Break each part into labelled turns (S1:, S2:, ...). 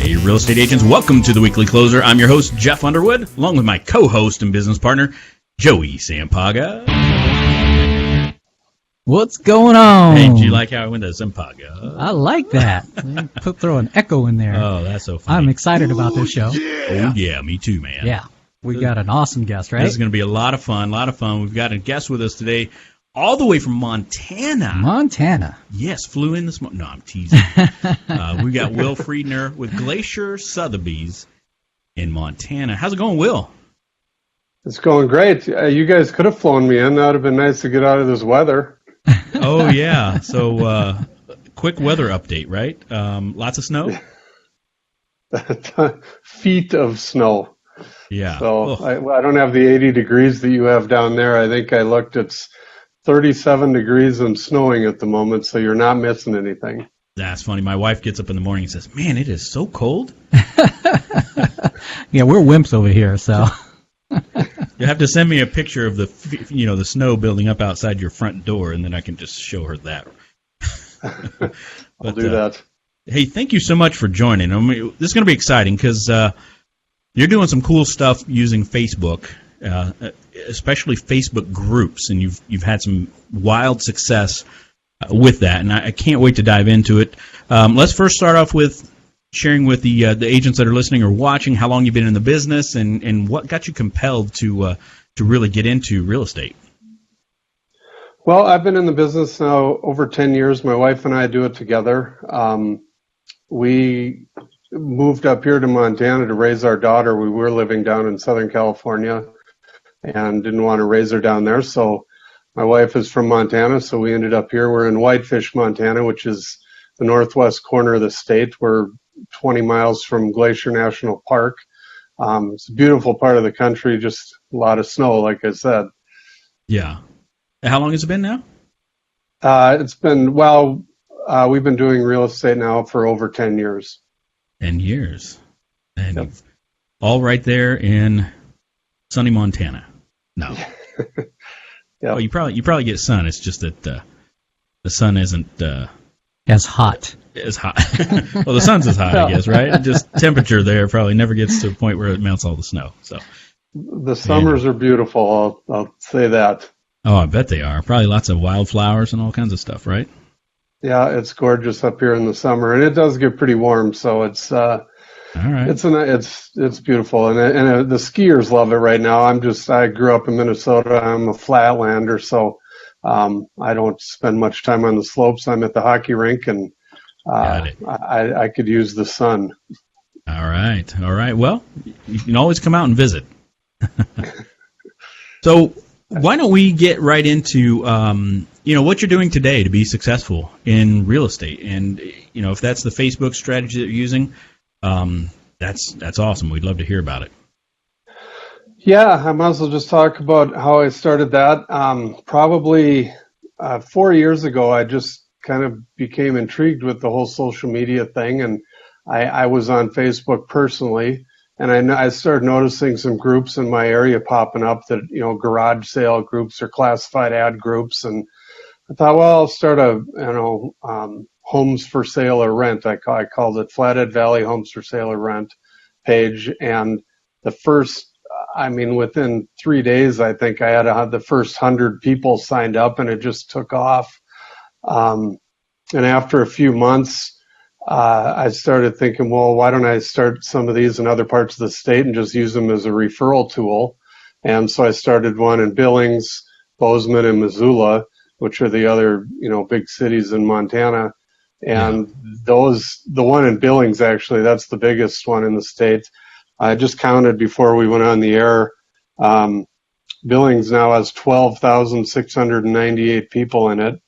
S1: Hey, real estate agents, welcome to the Weekly Closer. I'm your host, Jeff Underwood, along with my co-host and business partner, Joey Sampaga.
S2: What's going on?
S1: Hey, do you like how I went to Sampaga?
S2: I like that. Throw an echo in there.
S1: Oh, that's so funny.
S2: I'm excited about this show.
S1: Oh, yeah, me too, man.
S2: Yeah, we got an awesome guest, right?
S1: This is going to be a lot of fun, We've got a guest with us today, all the way from Montana.
S2: Montana.
S1: Yes, flew in this morning. No, I'm teasing. We got Will Friedner with Glacier Sotheby's in Montana. How's it going, Will?
S3: It's going great. You guys could have flown me in. That would have been nice to get out of this weather.
S1: Oh, yeah. So, quick weather update, right? Lots of snow?
S3: Feet of snow.
S1: Yeah.
S3: So I don't have the 80 degrees that you have down there. I think I looked, it's 37 degrees and snowing at the moment, so you're not missing anything.
S1: That's funny. My wife gets up in the morning and says, man, it is so cold.
S2: Yeah, we're wimps over here, so.
S1: You have to send me a picture of the snow building up outside your front door, and then I can just show her that.
S3: I'll do that.
S1: Hey, thank you so much for joining. I mean, this is going to be exciting because you're doing some cool stuff using Facebook, especially Facebook groups, and you've had some wild success with that, and I can't wait to dive into it. Let's first start off with sharing with the agents that are listening or watching how long you've been in the business and what got you compelled to really get into real estate.
S3: Well, I've been in the business now over 10 years. My wife and I do it together. We moved up here to Montana to raise our daughter. We were living down in Southern California and didn't want to raise her down there. So my wife is from Montana, so we ended up here. We're in Whitefish, Montana, which is the northwest corner of the state. We're 20 miles from Glacier National Park. It's a beautiful part of the country, just a lot of snow, like I said.
S1: Yeah. How long has it been now?
S3: We've been doing real estate now for over 10 years.
S1: 10 years. And yep. All right there in sunny Montana. No.
S3: Yep.
S1: Well, you probably get sun. It's just that the sun isn't
S2: as hot.
S1: As hot. Well, the sun's as hot, I guess, right? Just temperature there probably never gets to a point where it melts all the snow. So
S3: the summers are beautiful. I'll say that.
S1: Oh, I bet they are. Probably lots of wildflowers and all kinds of stuff, right?
S3: Yeah, it's gorgeous up here in the summer, and it does get pretty warm. So it's all right. It's beautiful, and the skiers love it right now. I grew up in Minnesota. I'm a flatlander, so I don't spend much time on the slopes. I'm at the hockey rink, and I could use the sun.
S1: All right. Well, you can always come out and visit. So why don't we get right into what you're doing today to be successful in real estate, and if that's the Facebook strategy that you're using, that's awesome. We'd love to hear about it.
S3: Yeah, I might as well just talk about how I started that. Probably 4 years ago, I just kind of became intrigued with the whole social media thing, and I was on Facebook personally, and I started noticing some groups in my area popping up that, garage sale groups or classified ad groups, and I thought, well, I'll start a, homes for sale or rent. I called it Flathead Valley Homes for Sale or Rent page, and within 3 days, I think I had the first 100 people signed up, and it just took off. And after a few months, I started thinking, well, why don't I start some of these in other parts of the state and just use them as a referral tool? And so I started one in Billings, Bozeman, and Missoula, which are the other, big cities in Montana. And the one in Billings, actually, that's the biggest one in the state. I just counted before we went on the air. Billings now has 12,698 people in it.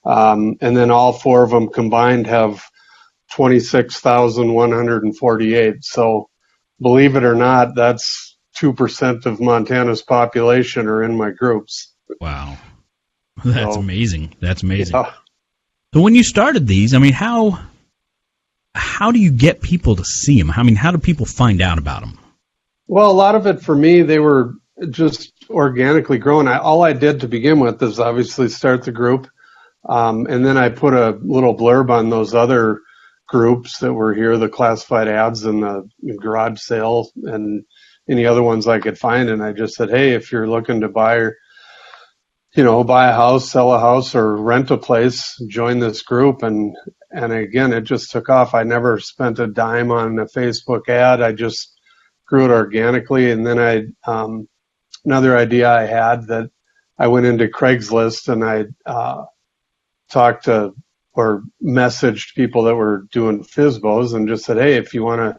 S3: And then all four of them combined have 26,148. So believe it or not, that's 2% of Montana's population are in my groups.
S1: Wow. That's amazing. That's amazing.
S3: Yeah.
S1: So when you started these, how do you get people to see them? How do people find out about them?
S3: Well, a lot of it for me, they were just organically growing. All I did to begin with is obviously start the group. And then I put a little blurb on those other groups that were here, the classified ads and the garage sale and any other ones I could find. And I just said, hey, if you're looking to buy a house, sell a house, or rent a place, join this group. And again, it just took off. I never spent a dime on a Facebook ad. I just grew it organically. And then another idea I had, that I went into Craigslist and I talked to or messaged people that were doing FSBOs and just said, hey, if you want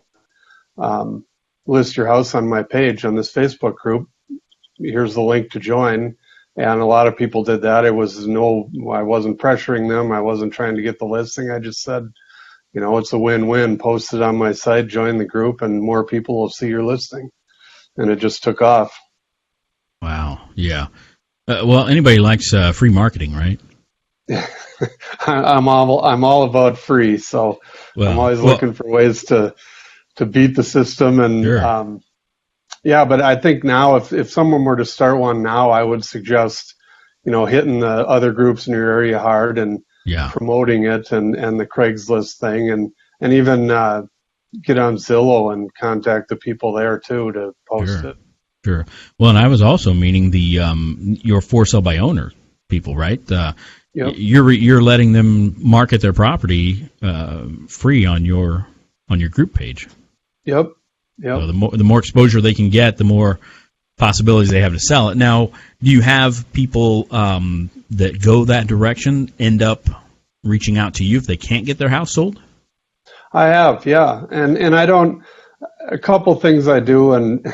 S3: to list your house on my page on this Facebook group, here's the link to join. And a lot of people did that. I wasn't pressuring them. I wasn't trying to get the listing. I just said, it's a win-win. Post it on my site, join the group, and more people will see your listing. And it just took off.
S1: Wow. Yeah. Well, anybody likes free marketing, right?
S3: I'm all about free. So I'm always looking for ways to beat the system. And
S1: sure.
S3: Yeah, but I think now if someone were to start one now, I would suggest, hitting the other groups in your area hard and promoting it and the Craigslist thing and even get on Zillow and contact the people there too to post it.
S1: Sure. Well, and I was also meaning your for sale by owner people, right? Yep. You're letting them market their property free on your group page.
S3: Yep. Yep.
S1: So the more exposure they can get, the more possibilities they have to sell it. Now, do you have people that go that direction end up reaching out to you if they can't get their house sold?
S3: I have, yeah. And I don't, a couple things I do, and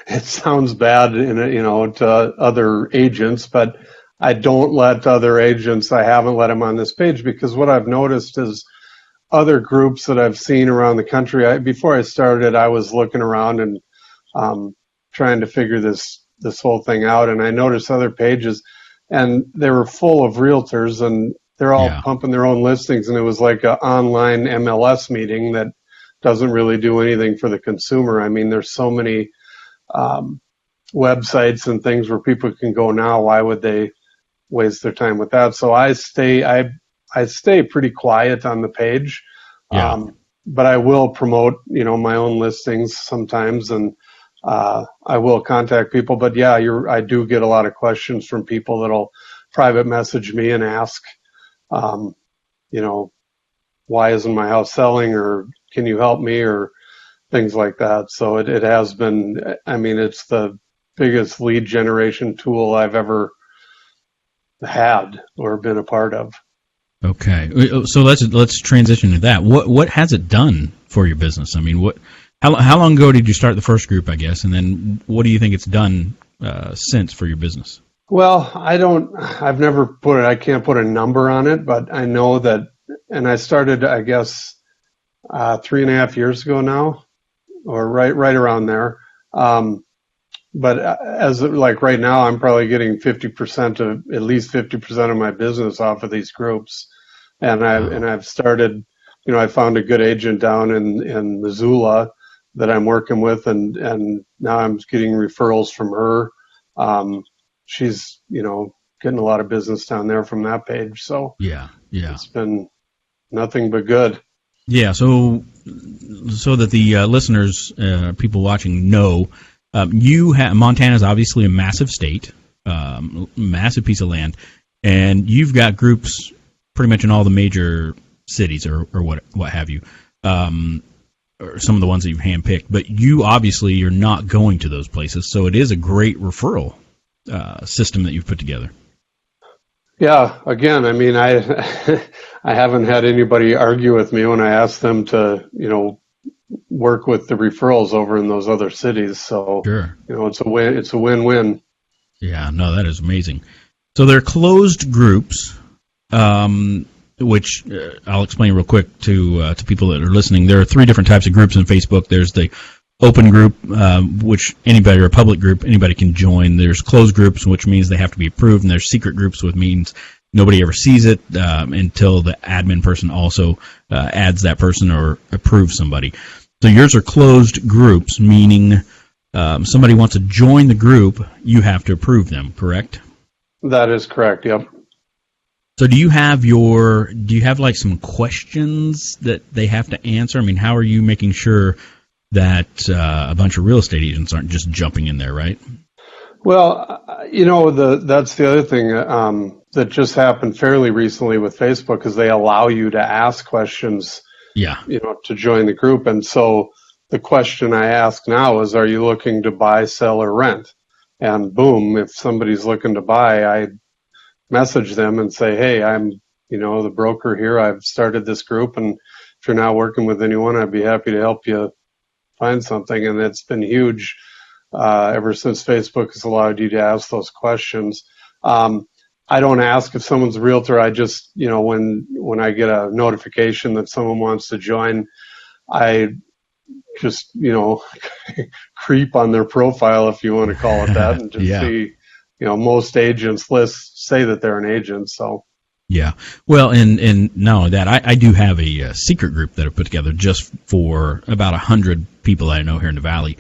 S3: it sounds bad to other agents, but I don't let other agents, I haven't let them on this page, because what I've noticed is other groups that I've seen around the country. Before I started, I was looking around and trying to figure this whole thing out, and I noticed other pages, and they were full of realtors, and they're all pumping their own listings, and it was like an online MLS meeting that doesn't really do anything for the consumer. I mean, there's so many websites and things where people can go now. Why would they waste their time with that? So I stay pretty quiet on the page, but I will promote, my own listings sometimes, and I will contact people. But I do get a lot of questions from people that'll private message me and ask, why isn't my house selling, or can you help me, or things like that. So it has been, it's the biggest lead generation tool I've ever had or been a part of.
S1: Okay, so let's transition to that. What has it done for your business? I mean, how long ago did you start the first group, I guess, and then what do you think it's done since for your business?
S3: Well, I can't put a number on it, but I know that, and I started, I guess, 3.5 years ago now, or right around there. But as like right now, I'm probably getting at least 50% of my business off of these groups. And I've started, I found a good agent down in Missoula that I'm working with, and now I'm getting referrals from her. She's, getting a lot of business down there from that page. So it's been nothing but good.
S1: Yeah. So that the listeners, people watching know, Montana's obviously a massive state, massive piece of land, and you've got groups pretty much in all the major cities or what have you, or some of the ones that you've handpicked. But you're not going to those places, so it is a great referral system that you've put together.
S3: Yeah. Again, I haven't had anybody argue with me when I ask them to, work with the referrals over in those other cities. So,
S1: sure.
S3: It's a win-win.
S1: Yeah, no, that is amazing. So they're closed groups, which I'll explain real quick to people that are listening. There are 3 different types of groups in Facebook. There's the open group, which anybody, or a public group, anybody can join. There's closed groups, which means they have to be approved, and there's secret groups, which means nobody ever sees it until the admin person also adds that person or approves somebody. So yours are closed groups, meaning somebody wants to join the group, you have to approve them, correct?
S3: That is correct, yep.
S1: So do you have like some questions that they have to answer? I mean, how are you making sure that a bunch of real estate agents aren't just jumping in there, right?
S3: Well, that's the other thing that just happened fairly recently with Facebook is they allow you to ask questions,
S1: Yeah.
S3: to join the group. And so the question I ask now is, are you looking to buy, sell, or rent? And boom, if somebody's looking to buy, I message them and say, hey, I'm, the broker here. I've started this group, and if you're not working with anyone, I'd be happy to help you find something. And it's been huge ever since Facebook has allowed you to ask those questions. I don't ask if someone's a realtor. I just, when I get a notification that someone wants to join, I just, creep on their profile, if you want to call it that, and just
S1: Yeah.
S3: see, most agents say that they're an agent. So.
S1: Yeah. Well, and not only that, I do have a secret group that I've put together just for about 100 people I know here in the Valley,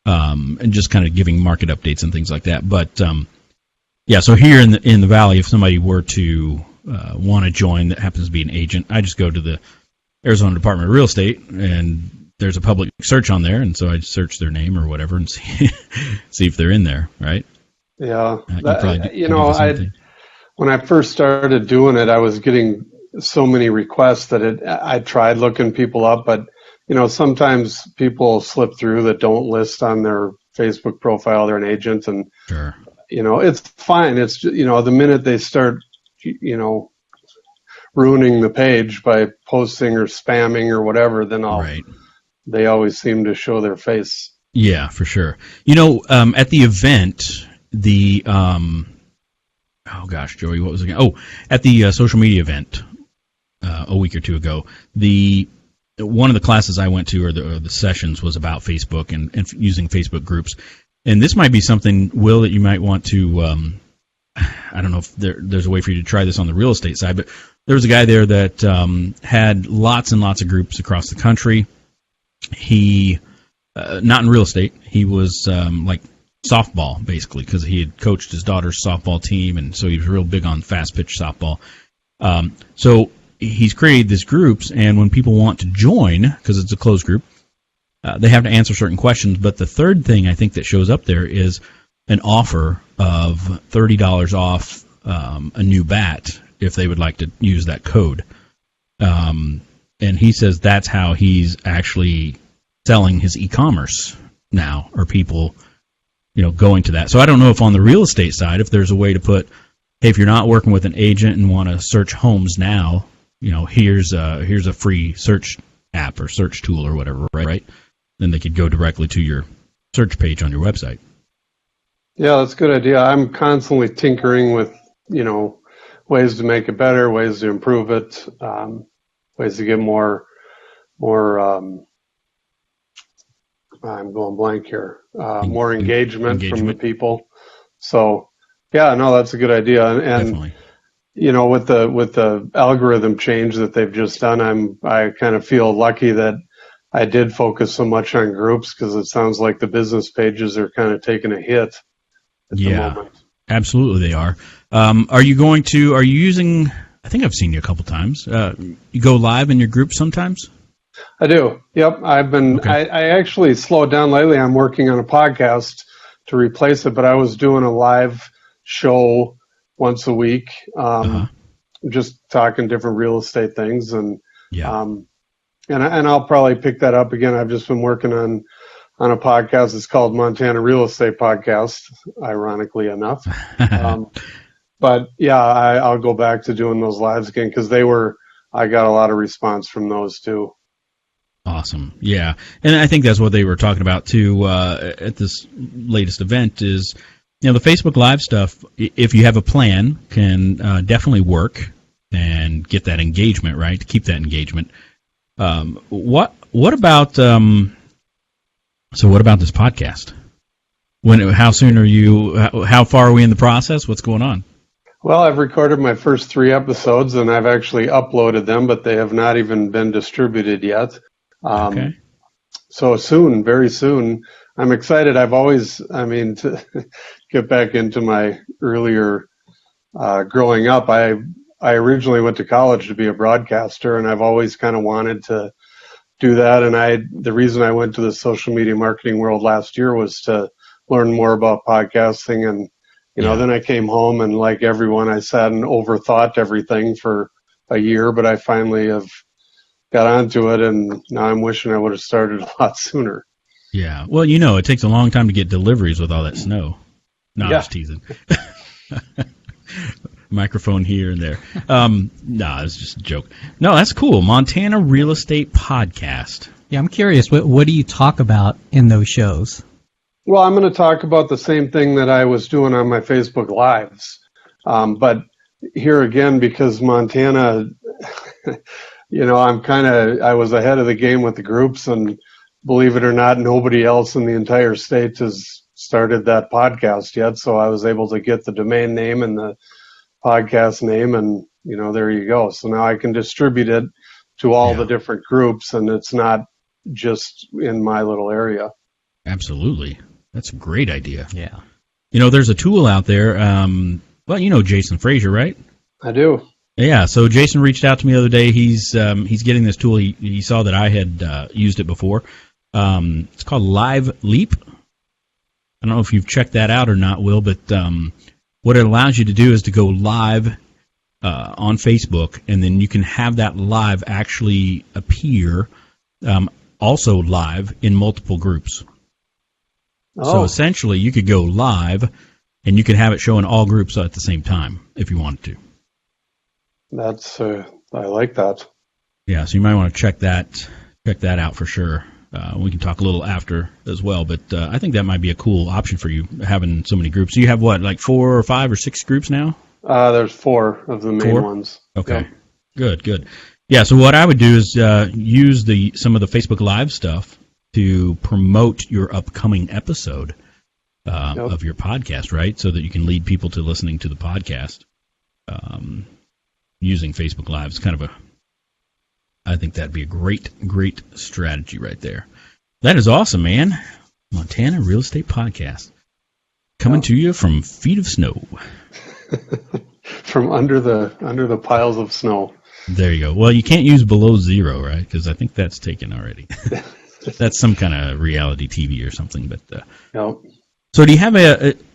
S1: and just kind of giving market updates and things like that. But yeah, so here in the Valley, if somebody were to want to join that happens to be an agent, I just go to the Arizona Department of Real Estate, and there's a public search on there, and so I search their name or whatever and see if they're in there, right?
S3: Yeah.
S1: Something.
S3: When I first started doing it, I was getting so many requests that I tried looking people up, but sometimes people slip through that don't list on their Facebook profile they're an agent, and
S1: Sure.
S3: It's fine. It's the minute they start ruining the page by posting or spamming or whatever, then
S1: Right.
S3: They always seem to show their face.
S1: Yeah, for sure. At the event, oh gosh, Joey, what was it again? Oh, at the social media event a week or two ago, one of the classes I went to, or the sessions, was about Facebook and using Facebook groups. And this might be something, Will, that you might want to, I don't know if there's a way for you to try this on the real estate side, but there was a guy there that had lots and lots of groups across the country. He, not in real estate, he was like softball, basically, because he had coached his daughter's softball team, and so he was real big on fast pitch softball. So he's created these groups, and when people want to join, because it's a closed group, they have to answer certain questions. But the third thing I think that shows up there is an offer of $30 off a new bat if they would like to use that code. And he says that's how he's actually selling his e-commerce now, or people going to that. So I don't know if on the real estate side, if there's a way to put, hey, if you're not working with an agent and want to search homes now, here's a free search app or search tool or whatever, right? Then they could go directly to your search page on your website.
S3: Yeah, that's a good idea. I'm constantly tinkering with, ways to make it better, ways to improve it, ways to get more I'm going blank here. More engagement from the people. So, yeah, no, that's a good idea. And
S1: Definitely.
S3: with the algorithm change that they've just done, I kind of feel lucky that I did focus so much on groups, because it sounds like the business pages are kind of taking a hit at the moment.
S1: Absolutely they are. Are you using, I think I've seen you a couple times, you go live in your group sometimes?
S3: I do. Yep.
S1: Okay.
S3: I actually slowed down lately. I'm working on a podcast to replace it, but I was doing a live show once a week, just talking different real estate things. And, and I'll probably pick that up again. I've just been working on a podcast. It's called Montana Real Estate Podcast, ironically enough. But yeah, I'll go back to doing those lives again, because I got a lot of response from those too.
S1: Awesome. Yeah. And I think that's what they were talking about too at this latest event is, the Facebook Live stuff, if you have a plan, can definitely work and get that engagement, right? To keep that engagement. What about what about this podcast? How soon are you, how far are we in the process? What's going on?
S3: Well, I've recorded my first 3 episodes, and I've actually uploaded them, but they have not even been distributed yet.
S1: Okay.
S3: So soon, very soon. I'm excited. To get back into my earlier growing up, I I originally went to college to be a broadcaster, and I've always kind of wanted to do that. And the reason I went to the social media marketing world last year was to learn more about podcasting. And, then I came home, and like everyone, I sat and overthought everything for a year, but I finally have got onto it, and now I'm wishing I would have started a lot sooner.
S1: Yeah. Well, it takes a long time to get deliveries with all that snow. No, I'm just teasing. Microphone here and there. No, it's just a joke. No, that's cool. Montana Real Estate Podcast.
S2: Yeah, I'm curious. What do you talk about in those shows?
S3: Well, I'm going to talk about the same thing that I was doing on my Facebook Lives. But here again, because Montana, I was ahead of the game with the groups, and believe it or not, nobody else in the entire state has started that podcast yet. So I was able to get the domain name and the podcast name, and there you go. So now I can distribute it to all the different groups, and it's not just in my little area.
S1: Absolutely. That's a great idea.
S2: Yeah.
S1: There's a tool out there. Jason Frazier, right?
S3: I do.
S1: Yeah. So Jason reached out to me the other day. He's getting this tool. He saw that I had used it before. It's called Live Leap. I don't know if you've checked that out or not, Will, but what it allows you to do is to go live on Facebook, and then you can have that live actually appear also live in multiple groups.
S3: Oh.
S1: So essentially, you could go live, and you could have it show in all groups at the same time if you wanted to.
S3: That's I like that.
S1: Yeah, so you might want to check that out for sure. We can talk a little after as well, but I think that might be a cool option for you, having so many groups. You have what, like 4 or 5 or 6 groups now?
S3: There's 4 of the main ones.
S1: Okay,
S3: yep.
S1: Good. Yeah, so what I would do is use some of the Facebook Live stuff to promote your upcoming episode of your podcast, right? So that you can lead people to listening to the podcast using Facebook Live. It's kind of I think that'd be a great strategy right there. That is awesome, man. Montana Real Estate Podcast. Coming to you from feet of snow.
S3: From under the piles of snow.
S1: There you go. Well, you can't use below zero, right? Because I think that's taken already. That's some kind of reality TV or something. But
S3: yep.
S1: So do you have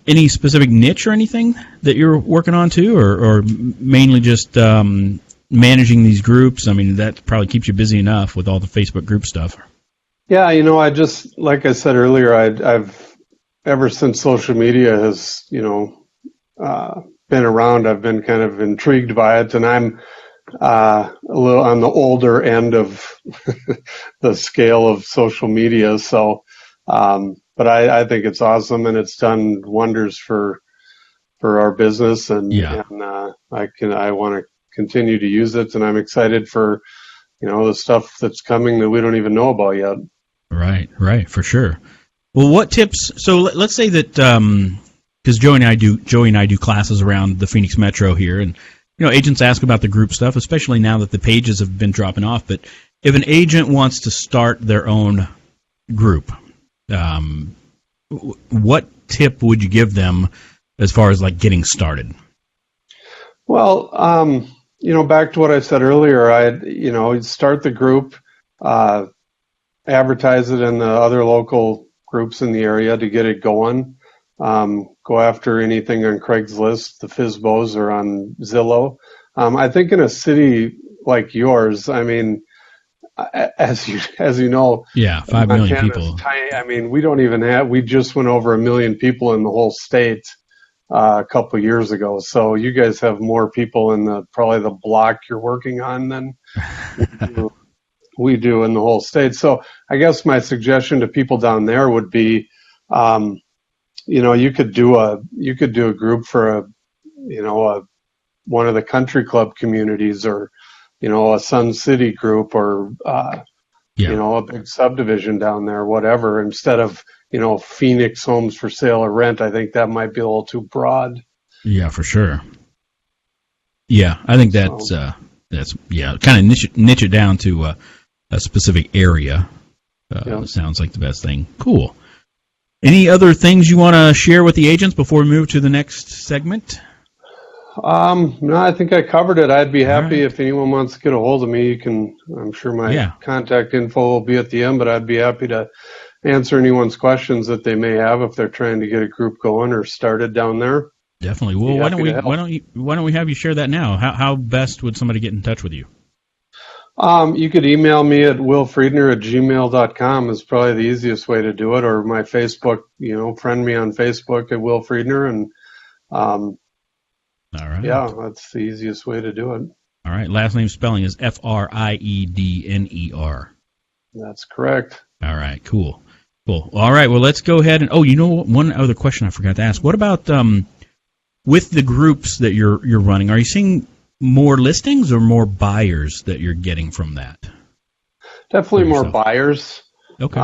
S1: any specific niche or anything that you're working on too, or mainly just managing these groups? I mean, that probably keeps you busy enough with all the Facebook group stuff.
S3: Yeah, I just, like I said earlier, I've ever since social media has, been around, I've been kind of intrigued by it, and I'm a little on the older end of the scale of social media. So, but I think it's awesome, and it's done wonders for our business, and I want to continue to use it, and I'm excited for the stuff that's coming that we don't even know about yet.
S1: Right, for sure. Well, what tips? So let's say that because Joey and I do classes around the Phoenix Metro here, and agents ask about the group stuff, especially now that the pages have been dropping off. But if an agent wants to start their own group, what tip would you give them as far as like getting started?
S3: Well, back to what I said earlier, I'd start the group, advertise it in the other local groups in the area to get it going. Go after anything on Craigslist, the FSBOs, or on Zillow. I think in a city like yours, I mean, as you know,
S1: 5 million people.
S3: Tiny. We just went over 1 million people in the whole state a couple of years ago. So you guys have more people in probably the block you're working on than we do in the whole state. So I guess my suggestion to people down there would be, you could do a group for one of the country club communities, or a Sun City group, or a big subdivision down there, whatever, instead of Phoenix homes for sale or rent. I think that might be a little too broad.
S1: Yeah, for sure. Yeah, I think that's kind of niche it down to a specific area. Sounds like the best thing. Cool. Any other things you want to share with the agents before we move to the next segment?
S3: No, I think I covered it. I'd be happy
S1: right.
S3: if anyone wants to get a hold of me. You can, I'm sure my
S1: Yeah,
S3: contact info will be at the end, but I'd be happy to answer anyone's questions that they may have if they're trying to get a group going or started down there.
S1: definitely.
S3: Be
S1: Well,
S3: happy to help.
S1: why don't we have you share that now? How best would somebody get in touch with you?
S3: You could email me at willfriedner@gmail.com is probably the easiest way to do it, or my Facebook, friend me on Facebook at Will Friedner, and um,
S1: All right.
S3: yeah, that's the easiest way to do it.
S1: All right. Last name spelling is Friedner.
S3: That's correct.
S1: All right. Cool. Cool. All right. Well, let's go ahead and. Oh, one other question I forgot to ask. What about with the groups that you're running? Are you seeing more listings or more buyers that you're getting from that?
S3: Definitely more buyers.
S1: Okay.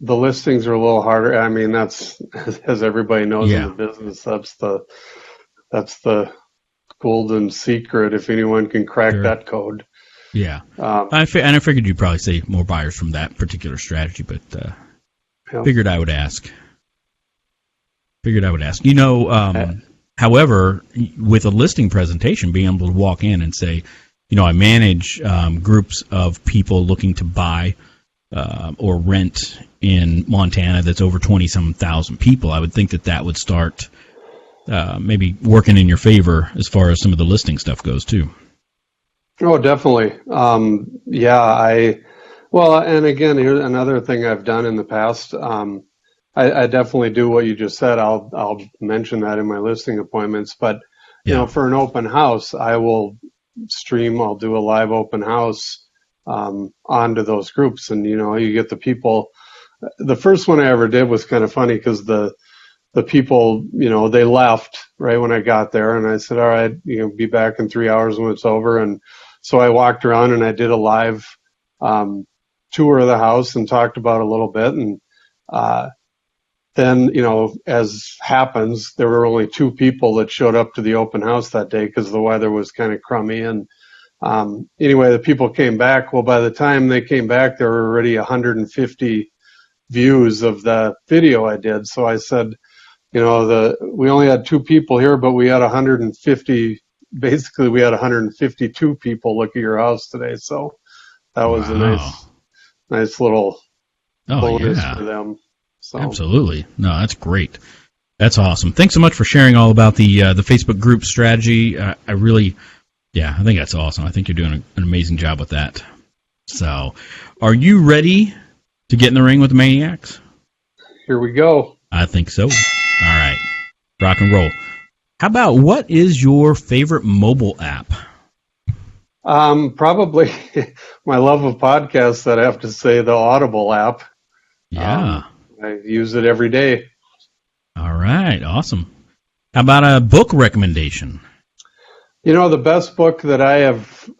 S3: The listings are a little harder. I mean, that's as everybody knows in the business. That's the golden secret. If anyone can crack that code.
S1: Yeah. I figured you'd probably say more buyers from that particular strategy, but figured I would ask. However, with a listing presentation, being able to walk in and say, I manage groups of people looking to buy or rent in Montana that's over 20-some thousand people, I would think that would start maybe working in your favor as far as some of the listing stuff goes, too.
S3: Oh, definitely. And again, here's another thing I've done in the past. I definitely do what you just said. I'll mention that in my listing appointments. But for an open house, I will stream. I'll do a live open house onto those groups, and you get the people. The first one I ever did was kind of funny because the people, they left right when I got there, and I said, "All right, be back in 3 hours when it's over." And so I walked around and I did a live tour of the house and talked about it a little bit, and then, as happens, there were only 2 people that showed up to the open house that day because the weather was kind of crummy. And anyway, the people came back. Well, by the time they came back, there were already 150 views of the video I did. So I said, we only had 2 people here, but we had 150. Basically, we had 152 people look at your house today. So that was a nice little bonus for them. So.
S1: Absolutely. No, that's great. That's awesome. Thanks so much for sharing all about the Facebook group strategy. I think that's awesome. I think you're doing an amazing job with that. So, are you ready to get in the ring with the Maniacs?
S3: Here we go.
S1: I think so. All right. Rock and roll. How about, what is your favorite mobile app?
S3: Probably my love of podcasts, I'd have to say the Audible app.
S1: Yeah.
S3: I use it every day.
S1: All right. Awesome. How about a book recommendation?
S3: The best book that I have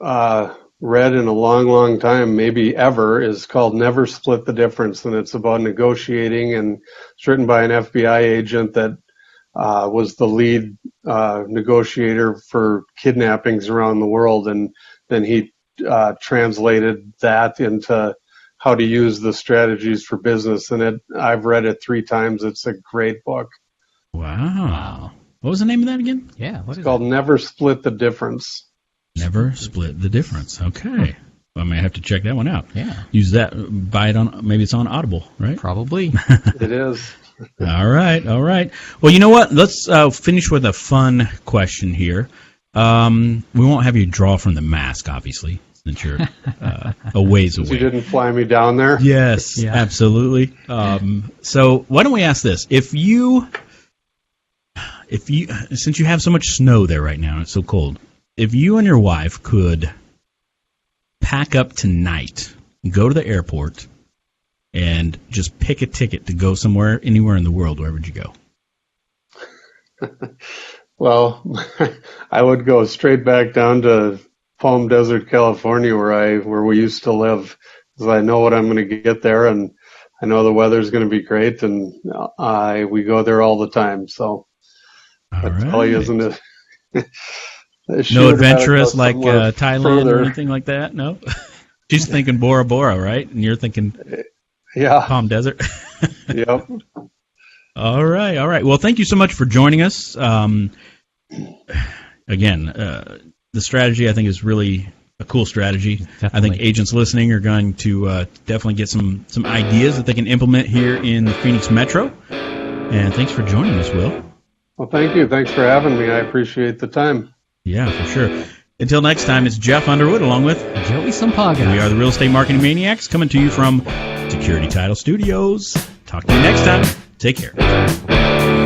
S3: read in a long, long time, maybe ever, is called Never Split the Difference, and it's about negotiating, and it's written by an FBI agent that was the lead negotiator for kidnappings around the world, and then he translated that into how to use the strategies for business. And I've read it 3 times. It's a great book.
S1: Wow. What was the name of that again?
S2: Yeah.
S3: It's called Never Split the Difference.
S1: Never Split the Difference. Okay. I may have to check that one out.
S2: Yeah.
S1: Use that, buy it on, maybe it's on Audible, right?
S2: Probably.
S3: It is.
S1: All right. Well, you know what? Let's finish with a fun question here. We won't have you draw from the mask, obviously, since you're a ways away.
S3: You didn't fly me down there?
S1: Yes, yeah. Absolutely. So why don't we ask this? If you, since you have so much snow there right now, it's so cold, if you and your wife could pack up tonight, go to the airport, and just pick a ticket to go somewhere, anywhere in the world, where would you go?
S3: Well, I would go straight back down to Palm Desert, California, where we used to live, because I know what I'm going to get there, and I know the weather's going to be great, and we go there all the time. So that probably isn't
S1: no adventurous like Thailand or anything like that. No, she's thinking Bora Bora, right? And you're thinking, Palm Desert.
S3: Yep.
S1: All right. Well, thank you so much for joining us. again, the strategy I think is really a cool strategy.
S2: Definitely.
S1: I think agents listening are going to definitely get some ideas that they can implement here in the Phoenix Metro. And thanks for joining us, Will.
S3: Well, thank you. Thanks for having me. I appreciate the time.
S1: Yeah, for sure. Until next time, it's Jeff Underwood along with
S2: Joey Sampaga.
S1: We are the Real Estate Marketing Maniacs coming to you from Security Title Studios. Talk to you next time. Take care.